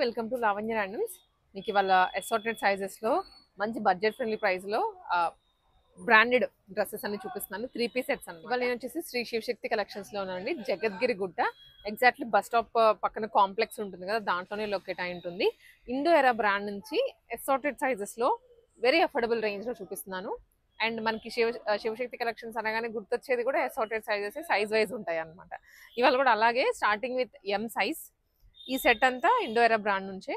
Welcome to Lavanya randoms. మీకు ఇవాళ assorted సైజెస్లో మంచి బడ్జెట్ ఫ్రెండ్లీ ప్రైస్లో బ్రాండెడ్ డ్రెస్సెస్ అన్ని చూపిస్తున్నాను. 3-piece సెట్స్ అన్నమాట. ఇవాళ నేను వచ్చేసి శ్రీ శివశక్తి కలెక్షన్స్లో ఉన్నానండి. జగద్గిరి గుట్ట ఎగ్జాక్ట్లీ బస్ స్టాప్ పక్కన కాంప్లెక్స్ ఉంటుంది కదా, దాంట్లోనే లొకేట్ అయి ఉంటుంది. ఇండో ఎరా బ్రాండ్ నుంచి అసార్టెడ్ సైజెస్లో వెరీ అఫోర్డబుల్ రేంజ్లో చూపిస్తున్నాను. అండ్ మనకి శివశక్తి కలెక్షన్స్ అనగానే గుర్తొచ్చేది కూడా అసార్టెడ్ సైజెస్, సైజ్ వైజ్ ఉంటాయి అనమాట. ఇవాళ కూడా అలాగే స్టార్టింగ్ విత్ ఎం సైజ్. ఈ సెట్ అంతా ఇండో ఎరా బ్రాండ్ నుంచే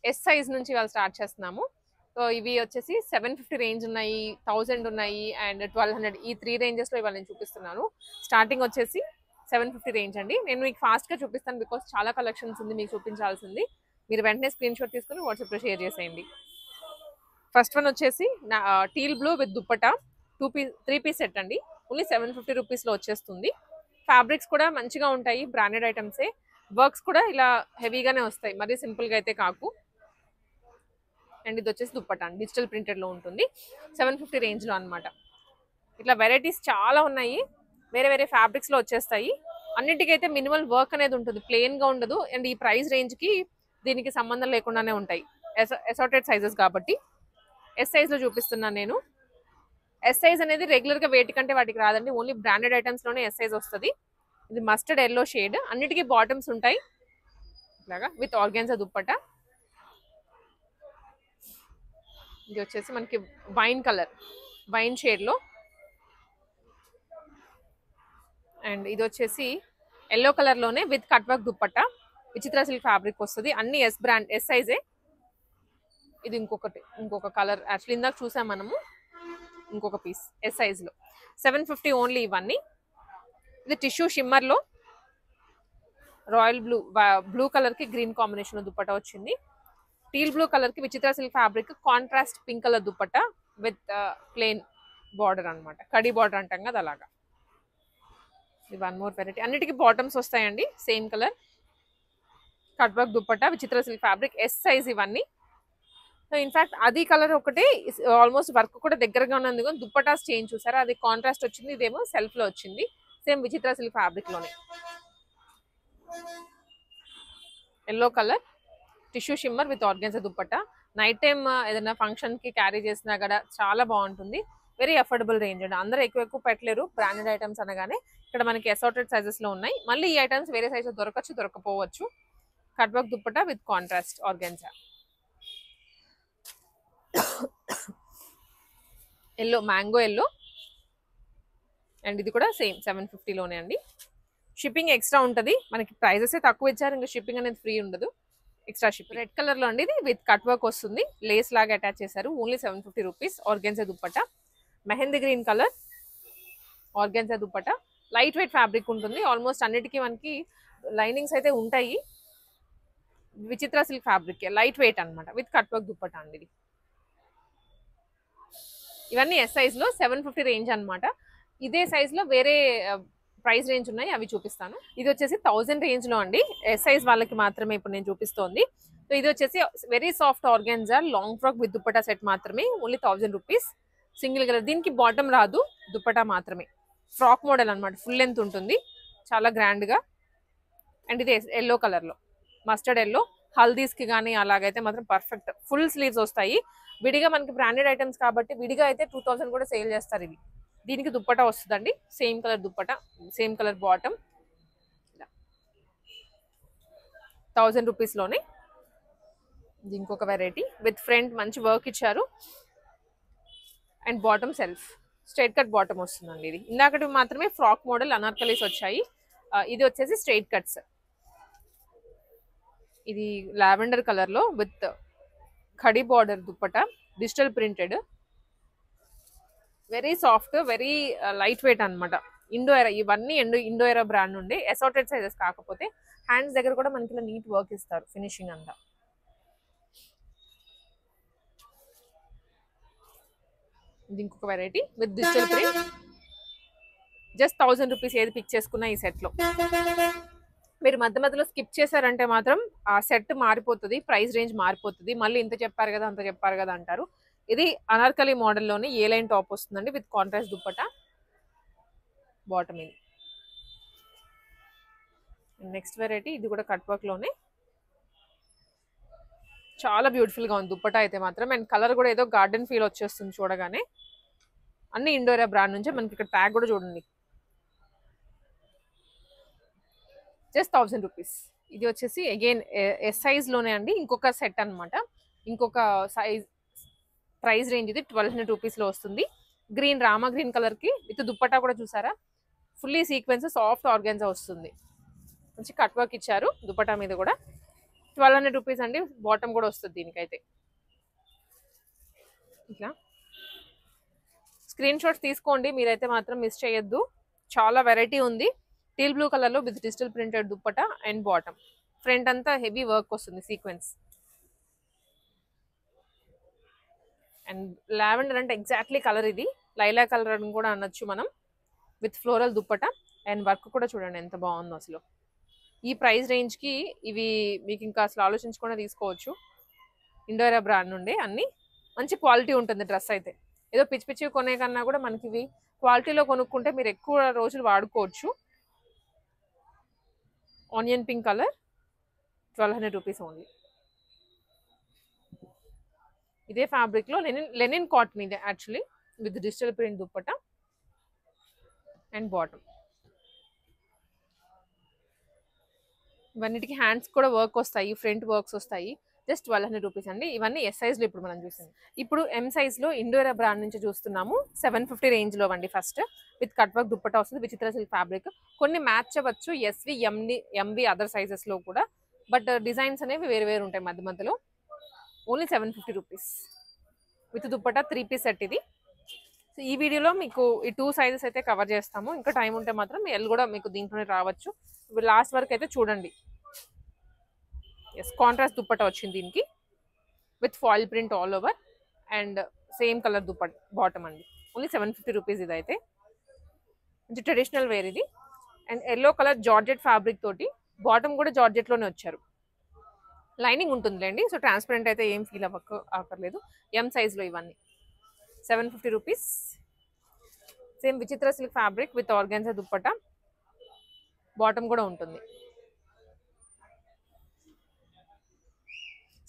ఎస్ సైజ్ నుంచి ఇవాళ స్టార్ట్ చేస్తున్నాము. సో ఇవి వచ్చేసి 750 రేంజ్ ఉన్నాయి, 1000 ఉన్నాయి అండ్ 1200. ఈ 3 రేంజెస్లో ఇవాళ నేను చూపిస్తున్నాను. స్టార్టింగ్ వచ్చేసి 750 రేంజ్ అండి. నేను మీకు ఫాస్ట్గా చూపిస్తాను బికాస్ చాలా కలెక్షన్స్ ఉంది మీకు చూపించాల్సింది. మీరు వెంటనే స్క్రీన్ షాట్ తీసుకుని వాట్సాప్లో షేర్ చేసేయండి. ఫస్ట్ వన్ వచ్చేసి teal blue with dupatta 3-piece set అండి. ఓన్లీ 750 రూపీస్లో వచ్చేస్తుంది. ఫ్యాబ్రిక్స్ కూడా మంచిగా ఉంటాయి, బ్రాండెడ్ ఐటమ్సే. వర్క్స్ కూడా ఇలా హెవీగానే వస్తాయి, మరీ సింపుల్గా అయితే కాకు. అండ్ ఇది వచ్చేసి దుప్పటా డిజిటల్ ప్రింటెడ్లో ఉంటుంది, 750 రేంజ్లో అనమాట. ఇట్లా వెరైటీస్ చాలా ఉన్నాయి, వేరే వేరే ఫ్యాబ్రిక్స్లో వచ్చేస్తాయి. అన్నిటికైతే మినిమల్ వర్క్ అనేది ఉంటుంది, ప్లెయిన్గా ఉండదు. అండ్ ఈ ప్రైస్ రేంజ్కి దీనికి సంబంధం లేకుండానే ఉంటాయి, అసార్టెడ్ సైజెస్ కాబట్టి. ఎస్ సైజ్లో చూపిస్తున్నాను నేను. ఎస్ సైజ్ అనేది రెగ్యులర్గా వేటి కంటే వాటికి రాదండి, ఓన్లీ బ్రాండెడ్ ఐటమ్స్లోనే ఎస్ సైజ్ వస్తుంది. ఇది మస్టర్డ్ ఎల్లో షేడ్, అన్నిటికీ బాటమ్స్ ఉంటాయి ఇలాగా విత్ ఆర్గాన్జా దుప్పటా. ఇది వచ్చేసి మనకి వైన్ కలర్, వైన్ షేడ్లో. అండ్ ఇది వచ్చేసి ఎల్లో కలర్లోనే విత్ కట్ వర్క్ దుప్పటా, విచిత్ర సిల్క్ ఫ్యాబ్రిక్ వస్తుంది. అన్ని ఎస్ బ్రాండ్, ఎస్ సైజే. ఇది ఇంకొక కలర్, యాక్చువల్లీ ఇందాక చూసాం మనము. ఇంకొక పీస్ ఎస్ సైజ్లో 750 ఓన్లీ ఇవన్నీ. ఇది టిష్యూ షిమ్మర్లో రాయల్ బ్లూ కలర్కి గ్రీన్ కాంబినేషన్ దుప్పటా వచ్చింది. టీల్ బ్లూ కలర్కి విచిత్ర silk fabric, contrast pink colour dupatta with plain border అనమాట, కడీ బార్డర్ అంటాం కదా అలాగా. ఇది వన్ మోర్ వెరైటీ, అన్నిటికీ బాటమ్స్ వస్తాయండి same colour. Cut work dupatta, విచిత్ర సిల్క్ ఫ్యాబ్రిక్, ఎస్ సైజ్ ఇవన్నీ. సో ఇన్ఫాక్ట్ అది కలర్ ఒకటి ఆల్మోస్ట్ వర్క్ కూడా దగ్గరగా ఉన్నందుకు దుప్పటాస్ చేంజ్ చూసారా, అది కాంట్రాస్ట్ వచ్చింది, ఇదేమో సెల్ఫ్లో వచ్చింది. సేమ్ విచిత్ర సిల్క్ ఫ్యాబ్రిక్లోనే. Yellow colour tissue shimmer with organza dupatta. Night time ఏదైనా ఫంక్షన్కి క్యారీ చేసినా కూడా చాలా బాగుంటుంది. వెరీ అఫోర్డబుల్ రేంజ్ అండి, అందరూ ఎక్కువ పెట్టలేరు బ్రాండెడ్ ఐటమ్స్ అనగానే. ఇక్కడ మనకి అసార్టెడ్ సైజెస్లో ఉన్నాయి. మళ్ళీ ఈ ఐటమ్స్ వేరే సైజెస్ దొరకచ్చు, దొరకపోవచ్చు. Cut work dupatta with contrast organza. Yellow, mango yellow. And ఇది కూడా సేమ్ 750లోనే అండి. షిప్పింగ్ ఎక్స్ట్రా ఉంటుంది, మనకి ప్రైజెస్ తక్కువ ఇచ్చారు, ఇంకా షిప్పింగ్ అనేది ఫ్రీ ఉండదు, ఎక్స్ట్రా షిప్పింగ్. రెడ్ కలర్లో అండి, ఇది విత్ కట్ వర్క్ వస్తుంది, లేస్ లాగా అటాచ్ చేశారు. Only 750 rupees. Organza dupatta, mehndi green colour organza dupatta. Light weight fabric ఉంటుంది, ఆల్మోస్ట్ అన్నిటికీ మనకి లైనింగ్స్ అయితే ఉంటాయి. విచిత్ర సిల్క్ ఫ్యాబ్రిక్, లైట్ వెయిట్ అనమాట, విత్ కట్ వర్క్ దుప్పటా అండి. ఇది ఇవన్నీ ఎస్ సైజ్లో 750 రేంజ్ అనమాట. ఇదే సైజ్లో వేరే ప్రైస్ రేంజ్ ఉన్నాయి, అవి చూపిస్తాను. ఇది వచ్చేసి 1000 రేంజ్లో అండి, ఎస్ సైజ్ వాళ్ళకి మాత్రమే ఇప్పుడు నేను చూపిస్తోంది. సో ఇది వచ్చేసి very soft organza long frock with dupatta set మాత్రమే, ఓన్లీ 1000 రూపీస్. సింగిల్ కలర్, దీనికి బాటమ్ రాదు, దుప్పటా మాత్రమే. ఫ్రాక్ మోడల్ అనమాట, ఫుల్ లెంత్ ఉంటుంది, చాలా గ్రాండ్గా. అండ్ ఇది ఎల్లో కలర్లో, మస్టర్డ్ ఎల్లో. హల్దీస్కి కానీ అలాగైతే మాత్రం పర్ఫెక్ట్. ఫుల్ స్లీవ్స్ వస్తాయి. విడిగా మనకి బ్రాండెడ్ ఐటమ్స్ కాబట్టి విడిగా అయితే 2000 కూడా సేల్ చేస్తారు ఇవి. దీనికి దుప్పటా వస్తుందండి, same colour dupatta, same colour bottom, 1000 రూపీస్లోనే. ఇది ఇంకొక వెరైటీ విత్ ఫ్రంట్ మంచి వర్క్ ఇచ్చారు. And bottom self straight cut bottom వస్తుందండి. ఇది ఇందాకటి మాత్రమే ఫ్రాక్ మోడల్ అనార్కలీస్ వచ్చాయి, ఇది వచ్చేసి స్ట్రైట్ కట్స్. ఇది లావెండర్ కలర్లో with khadi border dupatta, digital printed, very soft, very light weight అనమాట. ఇండో ఎరా, ఇవన్నీ ఇండో ఎరా బ్రాండ్ నుండి. అసార్టెడ్ సైజెస్ కాకపోతే హ్యాండ్స్ దగ్గర కూడా మనకి ఇలా నీట్ వర్క్ ఇస్తారు, ఫినిషింగ్ అంతా. ఇది ఇంకొక variety with digital print, just 1000 rupees. ఏది పిక్ చేసుకున్నా ఈ సెట్లో. మీరు మధ్య మధ్యలో స్కిప్ చేశారంటే మాత్రం ఆ సెట్ మారిపోతుంది, ప్రైస్ రేంజ్ మారిపోతుంది. మళ్ళీ ఇంత చెప్పారు కదా, అంత చెప్పారు కదా అంటారు. ఇది అనార్కలి మోడల్లోనే ఏ లైన్ టాప్ వస్తుందండి విత్ కాంట్రాస్ట్ దుప్పటా, బాటమ్. ఇది నెక్స్ట్ వెరైటీ, ఇది కూడా కట్ వర్క్లోనే. చాలా బ్యూటిఫుల్ గా ఉంది దుప్పటా అయితే మాత్రం. అండ్ కలర్ కూడా ఏదో గార్డెన్ ఫీల్ వచ్చేస్తుంది చూడగానే. అన్ని ఇండోరియా బ్రాండ్ నుంచే. మనకి ఇక్కడ ట్యాగ్ కూడా చూడండి, జస్ట్ 1000 రూపీస్. ఇది వచ్చేసి అగైన్ ఎస్ సైజ్ లోనే అండి, ఇంకొక సెట్ అన్నమాట. ఇంకొక సైజ్ ప్రైస్ రేంజ్ ఇది 1200 రూపీస్ లో వస్తుంది. గ్రీన్ రామా గ్రీన్ కలర్ కి విత్ దుప్పటా కూడా చూసారా, ఫుల్లీ సీక్వెన్స్ సాఫ్ట్ ఆర్గాన్జా వస్తుంది. మంచి కట్ వర్క్ ఇచ్చారు దుపట్టా మీద కూడా. 1200 రూపీస్ అండి. బాటమ్ కూడా వస్తుంది దీనికైతే. ఇట్లా స్క్రీన్ షాట్స్ తీసుకోండి మీరైతే మాత్రం మిస్ చేయొద్దు. చాలా వెరైటీ ఉంది. టీల్ బ్లూ కలర్ లో with digital printed dupatta and bottom. Front అంతా హెవీ వర్క్ వస్తుంది సీక్వెన్స్. అండ్ లావెండర్ అంటే ఎగ్జాక్ట్లీ కలర్ ఇది, లైలా కలర్ అని కూడా అనొచ్చు మనం. With floral dupatta and work కూడా చూడండి ఎంత బాగుందో అసలు. ఈ ప్రైస్ రేంజ్కి ఇవి మీకు ఇంకా అసలు ఆలోచించకుండా తీసుకోవచ్చు. ఇండోరియా బ్రాండ్ నుండి అన్ని మంచి క్వాలిటీ ఉంటుంది డ్రెస్ అయితే. ఏదో పిచ్చి పిచ్చి కొనే కన్నా కూడా మనకి ఇవి క్వాలిటీలో కొనుక్కుంటే మీరు ఎక్కువ రోజులు వాడుకోవచ్చు. Onion pink colour, 1200 rupees only. ఇదే ఫ్యాబ్రిక్లో లెనిన్ కాటన్ ఇది actually, with digital print dupatta and bottom. ఇవన్నిటికి హ్యాండ్స్ కూడా వర్క్ వస్తాయి, ఫ్రంట్ వర్క్స్ వస్తాయి. జస్ట్ 1200 రూపీస్ అండి. ఇవన్నీ ఎస్ సైజ్లో ఇప్పుడు మనం చూసింది. ఇప్పుడు ఎం సైజ్లో ఇండోరియా బ్రాండ్ నుంచి చూస్తున్నాము. 750 రేంజ్లో అండి. First with cut work dupatta వస్తుంది, విచిత్ర సిల్క్ ఫ్యాబ్రిక్. కొన్ని మ్యాచ్ అవ్వచ్చు ఎస్వి ఎంవి అదర్ సైజెస్లో కూడా, బట్ డిజైన్స్ అనేవి వేరు వేరు ఉంటాయి మధ్య మధ్యలో. Only 750 rupees with dupatta 3 piece set ఇది. సో ఈ వీడియోలో మీకు ఈ 2 సైజెస్ అయితే కవర్ చేస్తాము. ఇంకా టైం ఉంటే మాత్రం ఎల్ కూడా మీకు దీంట్లోనే రావచ్చు. లాస్ట్ వరకు అయితే చూడండి. ఎస్, కాంట్రాస్ట్ దుప్పటా వచ్చింది దీనికి with foil print all over and same colour dupatta bottom అండి. ఓన్లీ 750 రూపీస్ ఇది అయితే. మంచి ట్రెడిషనల్ వేర్ ఇది. And yellow colour georgette fabric తోటి, బాటమ్ కూడా జార్జెట్లోనే వచ్చారు. లైనింగ్ ఉంటుందిలేండి, సో ట్రాన్స్పరెంట్ అయితే ఏం ఫీల్ అవ్వక్కర్లేదు. ఎం సైజ్లో ఇవన్నీ 750 rupees. Same Vichitra silk fabric with organza dupatta, bottom కూడా ఉంటుంది.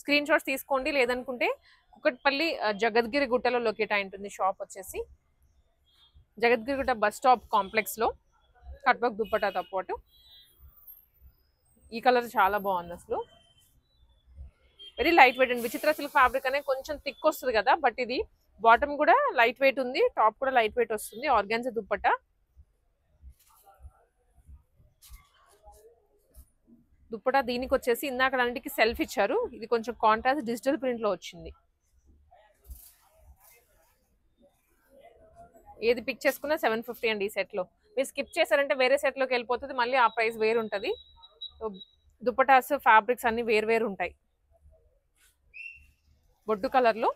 స్క్రీన్ షాట్స్ తీసుకోండి. లేదనుకుంటే కుకట్పల్లి జగద్గిరి గుట్టలో లొకేట్ అయి ఉంటుంది షాప్ వచ్చేసి. జగద్గిరి గుట్ట బస్ స్టాప్ కాంప్లెక్స్లో కట్ వర్క్ దుప్పటాతో పాటు. ఈ కలర్ చాలా బాగుంది అసలు, వెరీ లైట్ వెయిట్ అండ్ విచిత్ర సిల్క్ ఫ్యాబ్రిక్ అనేది కొంచెం థిక్ వస్తుంది కదా, బట్ ఇది బాటమ్ కూడా లైట్ వెయిట్ ఉంది, టాప్ కూడా లైట్ వెయిట్ వస్తుంది. ఆర్గాన్జా దుప్పటా, దుప్పటా దీనికి వచ్చేసి ఇందాక అన్నిటికీ సెల్ఫ్ ఇచ్చారు. ఇది కొంచెం కాంట్రాస్ట్ డిజిటల్ ప్రింట్ లో వచ్చింది. ఏది పిక్ చేసుకున్నా 750 అండి ఈ సెట్ లో. మీరు స్కిప్ చేశారంటే వేరే సెట్ లోకి వెళ్ళిపోతుంది, మళ్ళీ ఆ ప్రైస్ వేరు ఉంటుంది. దుప్పటాస్ ఫ్యాబ్రిక్స్ అన్ని వేరు వేరు ఉంటాయి. బొడ్డు కలర్ లో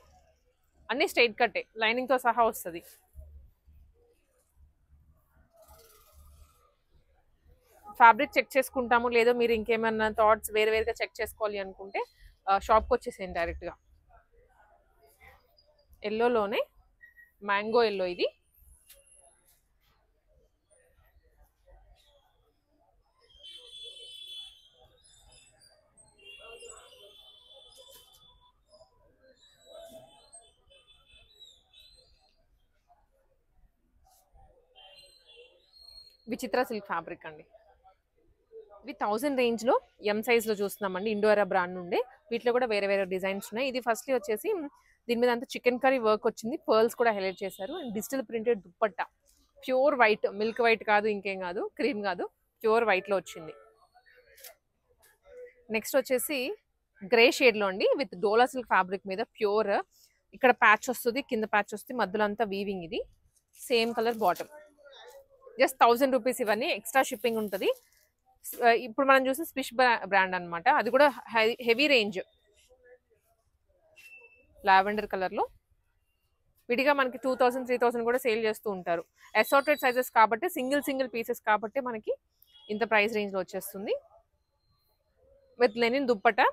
అన్ని స్ట్రైట్ కట్టే, లైనింగ్ తో సహా వస్తుంది. ఫ్యాబ్రిక్ చెక్ చేసుకుంటాము, లేదో మీరు ఇంకేమైనా థాట్స్ వేరే వేరుగా చెక్ చేసుకోవాలి అనుకుంటే షాప్కి వచ్చేసేయండి డైరెక్ట్గా. ఎల్లోలోనే మ్యాంగో ఎల్లో ఇది. విచిత్ర సిల్క్ ఫ్యాబ్రిక్ అండి. ఇవి 1000 రేంజ్లో ఎం సైజ్లో చూస్తున్నామండి, ఇండోరియా బ్రాండ్ నుండి. వీటిలో కూడా వేరే వేరే డిజైన్స్ ఉన్నాయి. ఇది ఫస్ట్లీ వచ్చేసి దీని మీద అంతా చికెన్ కర్రీ వర్క్ వచ్చింది, పర్ల్స్ కూడా హైలైట్ చేశారు. And digital printed dupatta, pure white, milk white కాదు, ఇంకేం కాదు, క్రీమ్ కాదు, ప్యూర్ వైట్లో వచ్చింది. నెక్స్ట్ వచ్చేసి గ్రే షేడ్లో అండి, విత్ డోలా సిల్క్ ఫ్యాబ్రిక్ మీద ప్యూర్. ఇక్కడ ప్యాచ్ వస్తుంది, కింద ప్యాచ్ వస్తుంది, మధ్యలో అంతా వీవింగ్. ఇది same colour bottom. Just 1000 rupees. ఇవన్నీ ఎక్స్ట్రా షిప్పింగ్ ఉంటుంది. ఇప్పుడు మనం చూసి స్పిష్ బ్రాండ్ అనమాట, అది కూడా హెవీ రేంజ్. లావెండర్ కలర్లో విడిగా మనకి 2000 3000 కూడా సేల్ చేస్తూ ఉంటారు. అసార్టెడ్ సైజెస్ కాబట్టి, సింగిల్ పీసెస్ కాబట్టి మనకి ఇంత ప్రైస్ రేంజ్లో వచ్చేస్తుంది. With linen dupatta,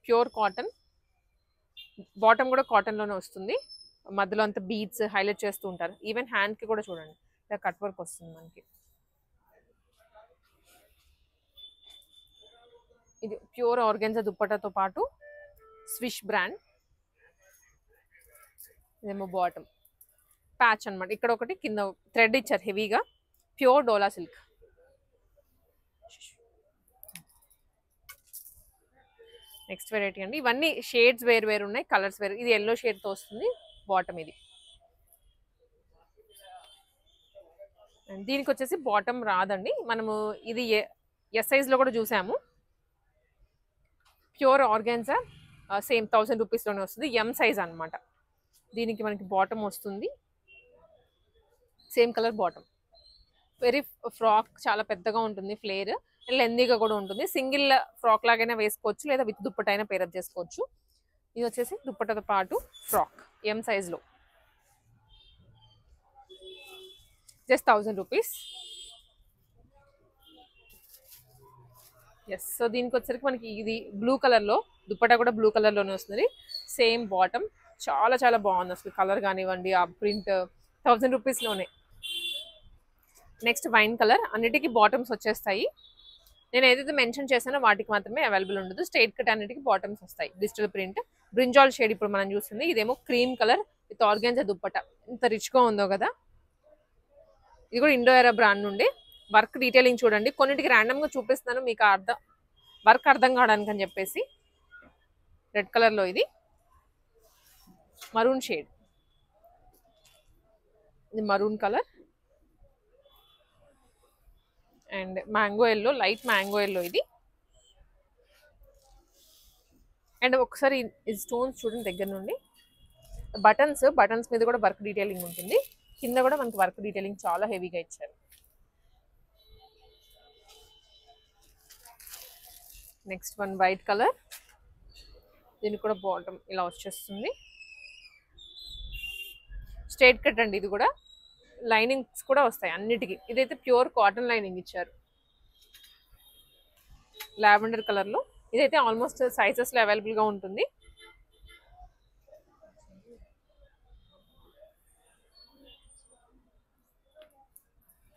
pure cotton, bottom కూడా కాటన్లోనే వస్తుంది. మధ్యలో అంతా బీడ్స్ హైలైట్ చేస్తూ ఉంటారు. ఈవెన్ హ్యాండ్కి కూడా చూడండి ఇలా కట్ వర్క్ వస్తుంది మనకి. ఇది ప్యూర్ ఆర్గాన్జా దుప్పటాతో పాటు స్విష్ బ్రాండ్. ఇదేమో బాటమ్ ప్యాచ్ అనమాట. ఇక్కడ ఒకటి కింద థ్రెడ్ ఇచ్చారు హెవీగా. ప్యూర్ డోలా సిల్క్. నెక్స్ట్ వెరైటీ అండి. ఇవన్నీ షేడ్స్ వేరు వేరు ఉన్నాయి, కలర్స్ వేరు. ఇది ఎల్లో షేడ్తో వస్తుంది బాటమ్ ఇది. అండ్ దీనికి వచ్చేసి బాటమ్ రాదండి. మనము ఇది ఎస్ సైజ్లో కూడా చూసాము. ప్యూర్ ఆర్గాన్జా సేమ్ 1000 రూపీస్లోనే వస్తుంది. ఎం సైజ్ అనమాట. దీనికి మనకి బాటమ్ వస్తుంది, same colour bottom. Very frock చాలా పెద్దగా ఉంటుంది, ఫ్లేర్ లెందీగా కూడా ఉంటుంది. సింగిల్ ఫ్రాక్ లాగైనా వేసుకోవచ్చు, లేదా విత్ దుప్పట అయినా పేరప్ చేసుకోవచ్చు. ఇది వచ్చేసి దుప్పటతో పాటు ఫ్రాక్ ఎం సైజ్లో, జస్ట్ 1000 రూపీస్. ఎస్. సో దీనికి వచ్చరికి మనకి ఇది బ్లూ కలర్లో, దుప్పటా కూడా బ్లూ కలర్లోనే వస్తుంది. Same bottom. చాలా చాలా బాగుంది అసలు. కలర్ కానివ్వండి, ఆ ప్రింట్ 1000 రూపీస్లోనే. Next wine colour. అన్నిటికీ బాటమ్స్ వచ్చేస్తాయి. నేను ఏదైతే మెన్షన్ చేశానో వాటికి మాత్రమే అవైలబుల్ ఉండదు. స్ట్రైట్ కట్ అన్నిటికీ బాటమ్స్ వస్తాయి. Digital print. బ్రింజాల్ షేడ్ ఇప్పుడు మనం చూస్తుంది. ఇదేమో cream colour with organza dupatta. ఇంత రిచ్గా ఉందో కదా. ఇది కూడా ఇండో ఎరా బ్రాండ్ నుండి. వర్క్ డీటెయిలింగ్ చూడండి. కొన్నిటికి ర్యాండమ్గా చూపిస్తున్నాను మీకు వర్క్ అర్థం కావడానికి అని చెప్పేసి. రెడ్ కలర్లో ఇది మరూన్ షేడ్. ఇది maroon colour and mango yellow, light mango yellow ఇది. అండ్ ఒకసారి ఈ స్టోన్స్ చూడండి దగ్గర నుండి. బటన్స్ మీద కూడా వర్క్ డీటెయిలింగ్ ఉంటుంది. కింద కూడా మనకి వర్క్ డీటెయిలింగ్ చాలా హెవీగా ఇచ్చారు. Next one white colour. దీనికి కూడా బాటమ్ ఇలా వచ్చేస్తుంది. స్ట్రైట్ కట్ అండి. ఇది కూడా లైనింగ్స్ కూడా వస్తాయి అన్నిటికీ. ఇదైతే ప్యూర్ కాటన్ లైనింగ్ ఇచ్చారు లావెండర్ కలర్లో. ఇదైతే ఆల్మోస్ట్ సైజెస్లో అవైలబుల్గా ఉంటుంది.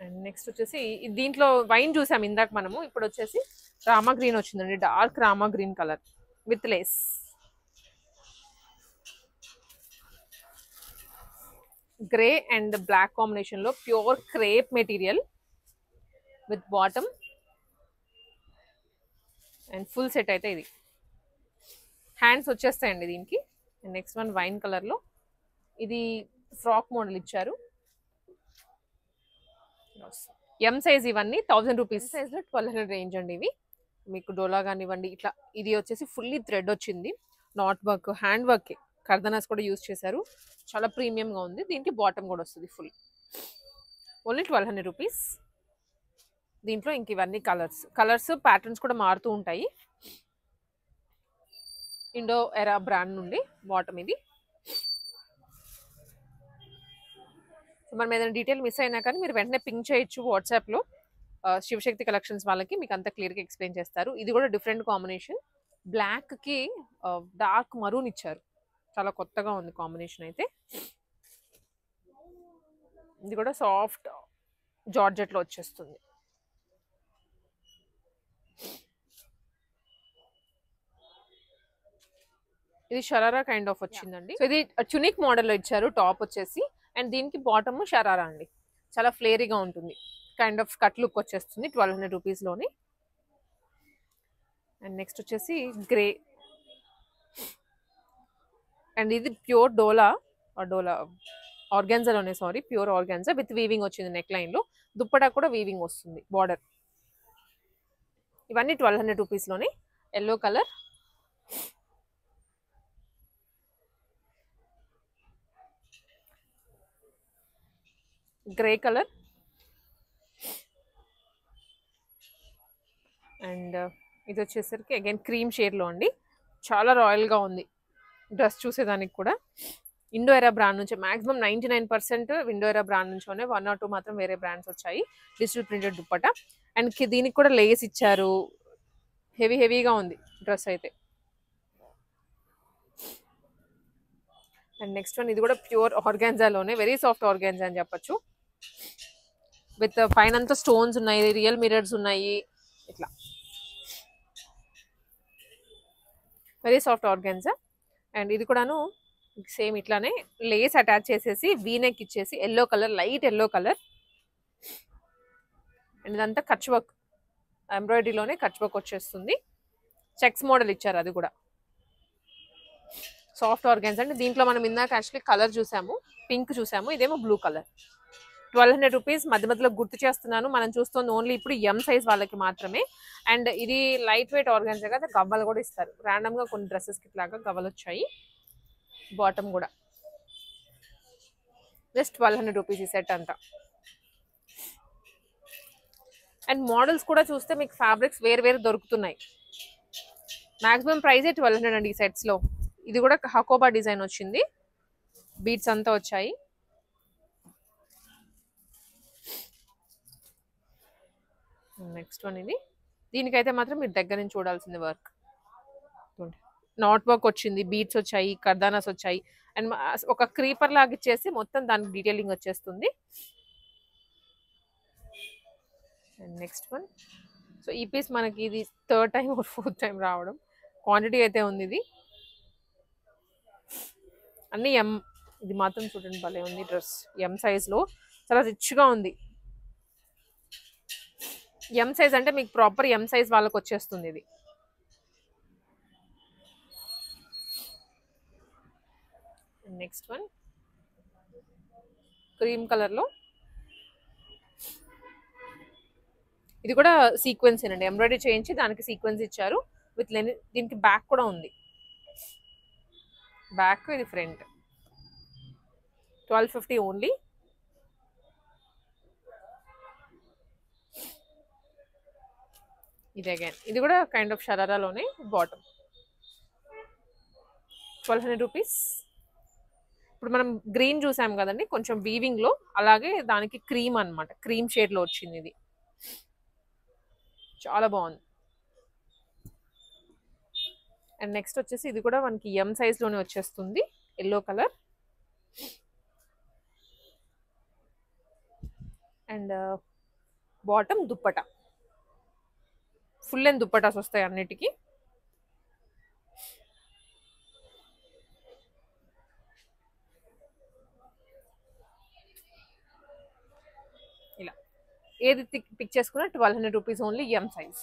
అండ్ నెక్స్ట్ వచ్చేసి దీంట్లో వైన్ చూసాం ఇందాక మనము. ఇప్పుడు వచ్చేసి రామా గ్రీన్ వచ్చిందండి. Dark Rama green colour with lace. Grey and black కాంబినేషన్లో pure crepe material with bottom and full set అయితే ఇది. హ్యాండ్స్ వచ్చేస్తాయండి దీనికి. అండ్ నెక్స్ట్ వన్ వైన్ కలర్లో. ఇది ఫ్రాక్ మోడల్ ఇచ్చారు. M size. ఇవన్నీ 1000 రూపీస్ సైజ్లో 1200 రేంజ్ అండి ఇవి. మీకు డోలా కానివ్వండి ఇట్లా. ఇది వచ్చేసి ఫుల్లీ థ్రెడ్ వచ్చింది. నాట్ వర్క్, హ్యాండ్ వర్క్, కర్దనాస్ కూడా యూజ్ చేశారు. చాలా ప్రీమియంగా ఉంది. దీనికి బాటమ్ కూడా వస్తుంది ఫుల్. Only 1200 rupees. దీంట్లో ఇంక ఇవన్నీ కలర్స్ ప్యాటర్న్స్ కూడా మారుతూ ఉంటాయి. ఇండో ఎరా బ్రాండ్ నుండి బాటమ్ ఇది. సో మనం ఏదైనా డీటెయిల్ మిస్ అయినా కానీ మీరు వెంటనే పింక్ చేయొచ్చు వాట్సాప్లో. శివశక్తి కలెక్షన్స్ వాళ్ళకి మీకు అంతా క్లియర్గా ఎక్స్ప్లెయిన్ చేస్తారు. ఇది కూడా డిఫరెంట్ కాంబినేషన్. బ్లాక్కి డార్క్ మరూన్ ఇచ్చారు. చాలా కొత్తగా ఉంది కాంబినేషన్ అయితే. ఇది కూడా సాఫ్ట్ జార్జెట్లో వచ్చేస్తుంది. ఇది షరారా కైండ్ ఆఫ్ వచ్చిందండి. సో ఇది చునిక్ మోడల్లో ఇచ్చారు టాప్ వచ్చేసి. అండ్ దీనికి బాటమ్ షరారా అండి. చాలా ఫ్లేరీగా ఉంటుంది. కైండ్ ఆఫ్ కట్ లుక్ వచ్చేస్తుంది 1200 రూపీస్లోని. అండ్ నెక్స్ట్ వచ్చేసి గ్రే. అండ్ ఇది ప్యూర్ డోలా ఆర్గాన్జాలోనే, sorry, pure organza with weaving వచ్చింది నెక్ లైన్లో. దుప్పటా కూడా వీవింగ్ వస్తుంది బార్డర్. ఇవన్నీ 1200 రూపీస్లోనే. Yellow colour, grey colour and ఇది వచ్చేసరికి అగైన్ క్రీమ్ షేడ్లో అండి. చాలా రాయల్గా ఉంది డ్రెస్ చూసేదానికి కూడా. ఇండో ఎరా బ్రాండ్ నుంచి మ్యాక్సిమం 99% ఇండో ఎరా బ్రాండ్ నుంచోనే, 1 or 2 మాత్రం వేరే బ్రాండ్స్ వచ్చాయి. Digital printed dupatta. అండ్ దీనికి కూడా లేస్ ఇచ్చారు. హెవీగా ఉంది డ్రెస్ అయితే. అండ్ నెక్స్ట్ వన్ ఇది కూడా ప్యూర్ ఆర్గాన్జాలోనే, వెరీ సాఫ్ట్ ఆర్గాన్జా అని చెప్పచ్చు. విత్ పైన అంతా స్టోన్స్ ఉన్నాయి, రియల్ మిరర్స్ ఉన్నాయి ఇట్లా. Very soft organza. అండ్ ఇది కూడాను సేమ్ ఇట్లానే లేస్ అటాచ్ చేసేసి వీనెక్ ఇచ్చేసి yellow colour, light yellow colour. And ఇదంతా కచ్ వర్క్, ఎంబ్రాయిడరీలోనే కచ్ వర్క్ వచ్చేస్తుంది. చెక్స్ మోడల్ ఇచ్చారు, అది కూడా సాఫ్ట్ ఆర్గాన్స్. అంటే దీంట్లో మనం ఇందాక యాక్చువల్లీ కలర్ చూసాము, పింక్ చూసాము, ఇదేమో బ్లూ కలర్. 1200 రూపీస్. మధ్య మధ్యలో గుర్తు చేస్తున్నాను, మనం చూస్తుంది ఓన్లీ ఇప్పుడు ఎం సైజ్ వాళ్ళకి మాత్రమే. అండ్ ఇది లైట్ వెయిట్ ఆర్గాన్స్ కదా, గవ్వలు కూడా ఇస్తారు. ర్యాండమ్గా కొన్ని డ్రెస్సెస్కి ఇట్లాగా గవ్వలు వచ్చాయి. బాటమ్ కూడా జస్ట్ 1200 రూపీస్ ఈ సెట్ అంతా. అండ్ మోడల్స్ కూడా చూస్తే మీకు ఫ్యాబ్రిక్స్ వేరు వేరు దొరుకుతున్నాయి. మాక్సిమం ప్రైజే 1200 అండి ఈ సెట్స్లో. ఇది కూడా హకోబా డిజైన్ వచ్చింది, బీట్స్ అంతా వచ్చాయి. నెక్స్ట్ వన్ ఇది. దీనికైతే మాత్రం మీరు దగ్గర నుంచి చూడాల్సింది వర్క్. నాట్ వర్క్ వచ్చింది, బీట్స్ వచ్చాయి, కర్దానాస్ వచ్చాయి. అండ్ ఒక క్రీపర్ లాగా ఇచ్చేసి మొత్తం దానికి డీటెయిలింగ్ వచ్చేస్తుంది. And next one. సో ఈ పీస్ మనకి ఇది 3rd time or 4th time రావడం. క్వాంటిటీ అయితే ఉంది ఇది అన్నీ ఎం. ఇది మాత్రం చూడండి భలే ఉంది డ్రెస్, ఎం సైజ్లో చాలా రిచ్గా ఉంది. ఎం సైజ్ అంటే మీకు ప్రాపర్ ఎం సైజ్ వాళ్ళకి వచ్చేస్తుంది ఇది. నెక్స్ట్ వన్ క్రీమ్ కలర్లో, ఇది కూడా సీక్వెన్స్ ఏనండి, ఎంబ్రాయిడరీ చేయించి దానికి సీక్వెన్స్ ఇచ్చారు విత్ లెన్. దీనికి బ్యాక్ కూడా ఉంది, బ్యాక్ ఇది ఫ్రంట్. 1250 ఓన్లీ. ఇది అగైన్ ఇది కూడా కైండ్ ఆఫ్ షరారాలోనే బాటమ్. 1200 రూపీస్. ఇప్పుడు మనం గ్రీన్ చూసాం కదండి కొంచెం వీవింగ్లో, అలాగే దానికి క్రీమ్ అనమాట, క్రీమ్ షేడ్లో వచ్చింది ఇది. చాలా బాగుంది. అండ్ నెక్స్ట్ వచ్చేసి ఇది కూడా మనకి ఎం సైజ్లోనే వచ్చేస్తుంది, yellow colour. And bottom dupatta, full and dupattas వస్తాయి అన్నిటికీ. ఇలా ఏది పిక్ చేసుకున్నా 1200 రూపీస్ ఓన్లీ, ఎం సైజ్.